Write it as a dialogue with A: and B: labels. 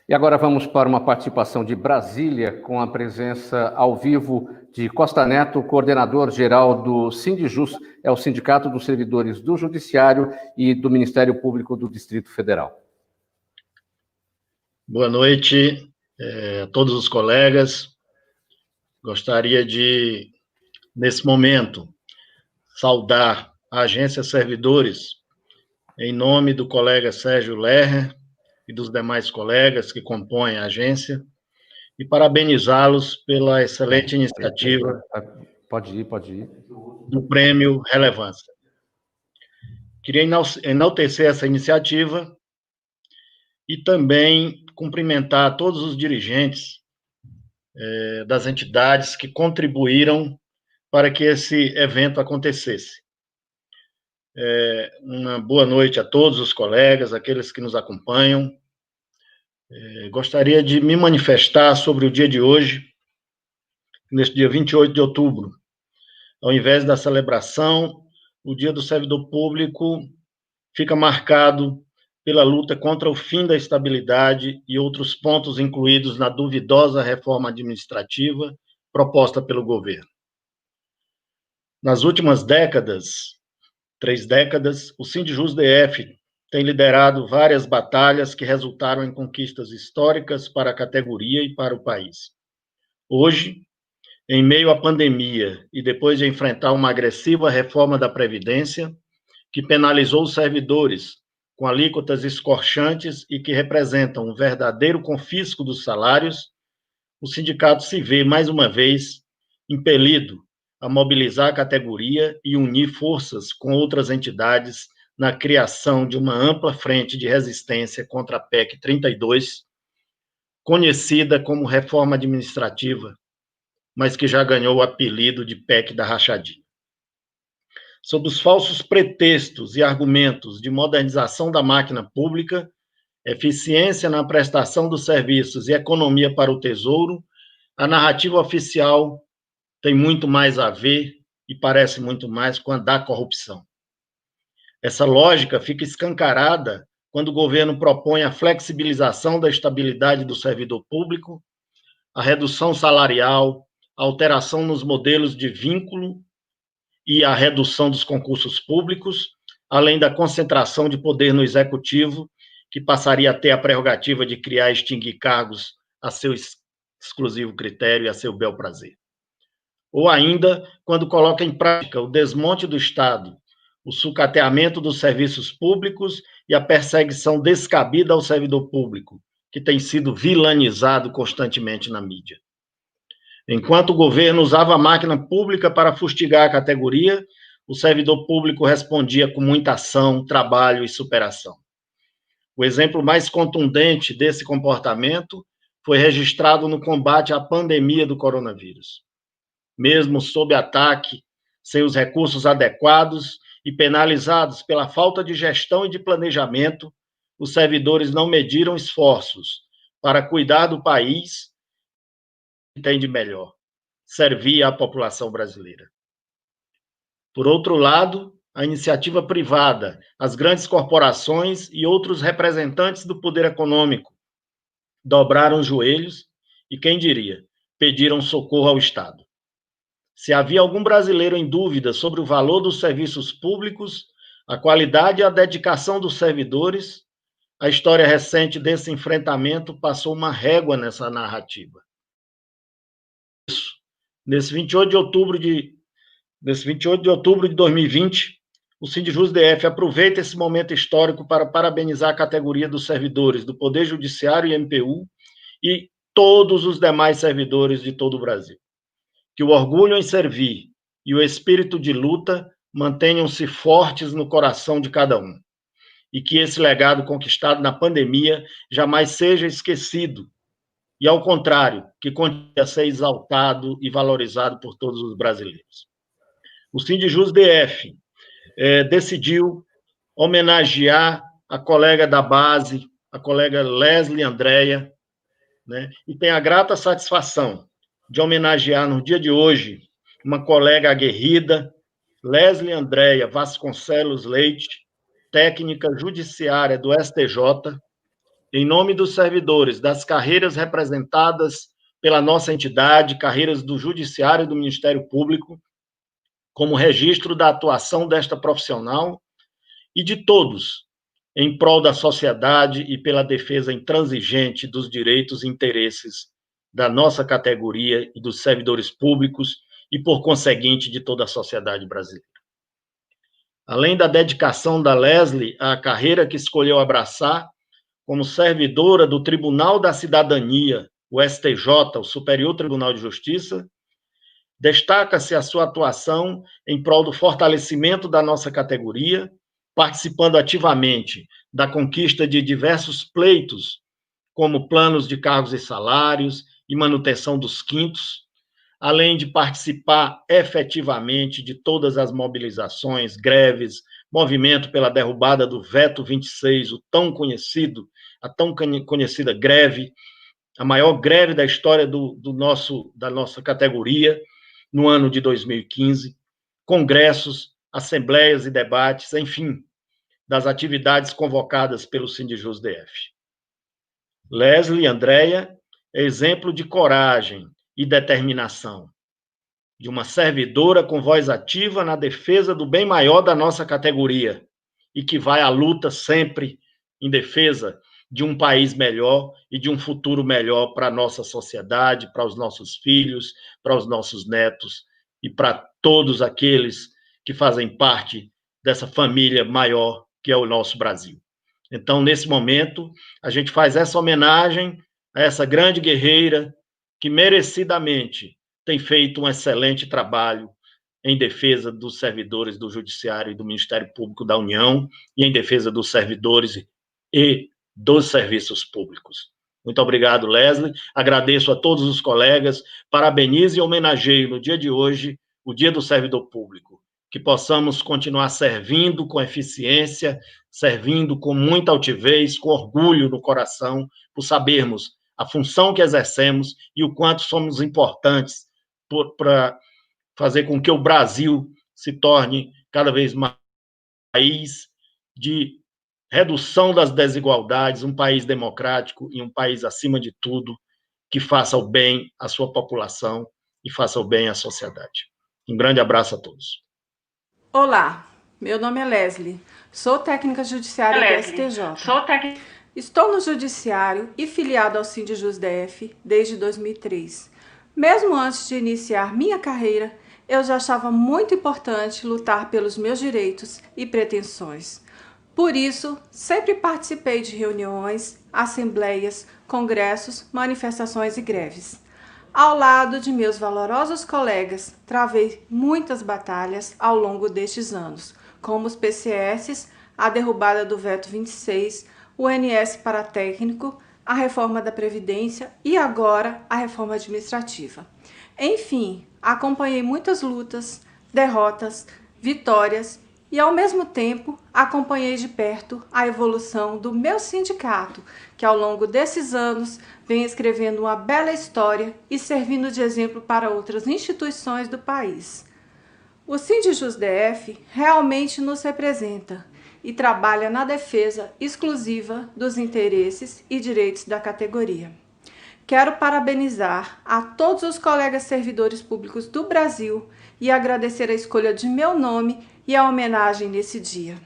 A: E agora vamos para uma participação de Brasília, com a presença ao vivo de Costa Neto, coordenador-geral do Sindijus, é o Sindicato dos Servidores do Judiciário e do Ministério Público do Distrito Federal.
B: Boa noite a todos os colegas. Gostaria de, nesse momento, saudar a Agência Servidores, em nome do colega Sérgio Lerner e dos demais colegas que compõem a agência, e parabenizá-los pela excelente iniciativa
A: Pode ir.
B: Do Prêmio Relevância. Queria enaltecer essa iniciativa e também cumprimentar todos os dirigentes das entidades que contribuíram para que esse evento acontecesse. Uma boa noite a todos os colegas, aqueles que nos acompanham. Gostaria de me manifestar sobre o dia de hoje, neste dia 28 de outubro. Ao invés da celebração, o Dia do Servidor Público fica marcado pela luta contra o fim da estabilidade e outros pontos incluídos na duvidosa reforma administrativa proposta pelo governo. Nas últimas 3 décadas, o Sindijus DF tem liderado várias batalhas que resultaram em conquistas históricas para a categoria e para o país. Hoje, em meio à pandemia e depois de enfrentar uma agressiva reforma da Previdência, que penalizou os servidores com alíquotas escorchantes e que representam um verdadeiro confisco dos salários, o sindicato se vê, mais uma vez, impelido a mobilizar a categoria e unir forças com outras entidades na criação de uma ampla frente de resistência contra a PEC 32, conhecida como reforma administrativa, mas que já ganhou o apelido de PEC da rachadinha. Sob os falsos pretextos e argumentos de modernização da máquina pública, eficiência na prestação dos serviços e economia para o Tesouro, a narrativa oficial tem muito mais a ver e parece muito mais com a da corrupção. Essa lógica fica escancarada quando o governo propõe a flexibilização da estabilidade do servidor público, a redução salarial, a alteração nos modelos de vínculo e a redução dos concursos públicos, além da concentração de poder no executivo, que passaria a ter a prerrogativa de criar e extinguir cargos a seu exclusivo critério e a seu bel prazer. Ou ainda, quando coloca em prática o desmonte do Estado, o sucateamento dos serviços públicos e a perseguição descabida ao servidor público, que tem sido vilanizado constantemente na mídia. Enquanto o governo usava a máquina pública para fustigar a categoria, o servidor público respondia com muita ação, trabalho e superação. O exemplo mais contundente desse comportamento foi registrado no combate à pandemia do coronavírus. Mesmo sob ataque, sem os recursos adequados e penalizados pela falta de gestão e de planejamento, os servidores não mediram esforços para cuidar do país que tem de melhor, servir à população brasileira. Por outro lado, a iniciativa privada, as grandes corporações e outros representantes do poder econômico dobraram os joelhos e, quem diria, pediram socorro ao Estado. Se havia algum brasileiro em dúvida sobre o valor dos serviços públicos, a qualidade e a dedicação dos servidores, a história recente desse enfrentamento passou uma régua nessa narrativa. Nesse 28 de outubro de 2020, o Sindijus DF aproveita esse momento histórico para parabenizar a categoria dos servidores do Poder Judiciário e MPU e todos os demais servidores de todo o Brasil. Que o orgulho em servir e o espírito de luta mantenham-se fortes no coração de cada um. E que esse legado conquistado na pandemia jamais seja esquecido. E, ao contrário, que continue a ser exaltado e valorizado por todos os brasileiros. O Sindijus DF decidiu homenagear a colega da base, a colega Leslie Andréia, né, e tem a grata satisfação de homenagear no dia de hoje uma colega aguerrida, Leslie Andréia Vasconcelos Leite, técnica judiciária do STJ, em nome dos servidores das carreiras representadas pela nossa entidade, carreiras do Judiciário e do Ministério Público, como registro da atuação desta profissional e de todos em prol da sociedade e pela defesa intransigente dos direitos e interesses da nossa categoria e dos servidores públicos e, por conseguinte, de toda a sociedade brasileira. Além da dedicação da Leslie à carreira que escolheu abraçar, como servidora do Tribunal da Cidadania, o STJ, o Superior Tribunal de Justiça, destaca-se a sua atuação em prol do fortalecimento da nossa categoria, participando ativamente da conquista de diversos pleitos, como planos de cargos e salários e manutenção dos quintos, além de participar efetivamente de todas as mobilizações, greves, movimento pela derrubada do veto 26, a tão conhecida greve, a maior greve da história da nossa categoria, no ano de 2015, congressos, assembleias e debates, enfim, das atividades convocadas pelo Sindijus DF. Leslie Andréia é exemplo de coragem e determinação, de uma servidora com voz ativa na defesa do bem maior da nossa categoria e que vai à luta sempre em defesa de um país melhor e de um futuro melhor para a nossa sociedade, para os nossos filhos, para os nossos netos e para todos aqueles que fazem parte dessa família maior que é o nosso Brasil. Então, nesse momento, a gente faz essa homenagem a essa grande guerreira que merecidamente tem feito um excelente trabalho em defesa dos servidores do Judiciário e do Ministério Público da União e em defesa dos servidores e dos serviços públicos. Muito obrigado, Leslie. Agradeço a todos os colegas, parabenizo e homenageio no dia de hoje o Dia do Servidor Público. Que possamos continuar servindo com eficiência, servindo com muita altivez, com orgulho no coração, por sabermos a função que exercemos e o quanto somos importantes para fazer com que o Brasil se torne cada vez mais um país de redução das desigualdades, um país democrático e um país, acima de tudo, que faça o bem à sua população e faça o bem à sociedade. Um grande abraço a todos.
C: Olá, meu nome é Leslie, sou técnica judiciária do STJ. Estou no Judiciário e filiado ao Sindijus DF desde 2003. Mesmo antes de iniciar minha carreira, eu já achava muito importante lutar pelos meus direitos e pretensões. Por isso, sempre participei de reuniões, assembleias, congressos, manifestações e greves. Ao lado de meus valorosos colegas, travei muitas batalhas ao longo destes anos, como os PCS, a derrubada do veto 26, o NS paratécnico, a reforma da Previdência e agora a reforma administrativa. Enfim, acompanhei muitas lutas, derrotas, vitórias e, ao mesmo tempo, acompanhei de perto a evolução do meu sindicato, que ao longo desses anos vem escrevendo uma bela história e servindo de exemplo para outras instituições do país. O Sindijus DF realmente nos representa e trabalha na defesa exclusiva dos interesses e direitos da categoria. Quero parabenizar a todos os colegas servidores públicos do Brasil e agradecer a escolha de meu nome e a homenagem nesse dia.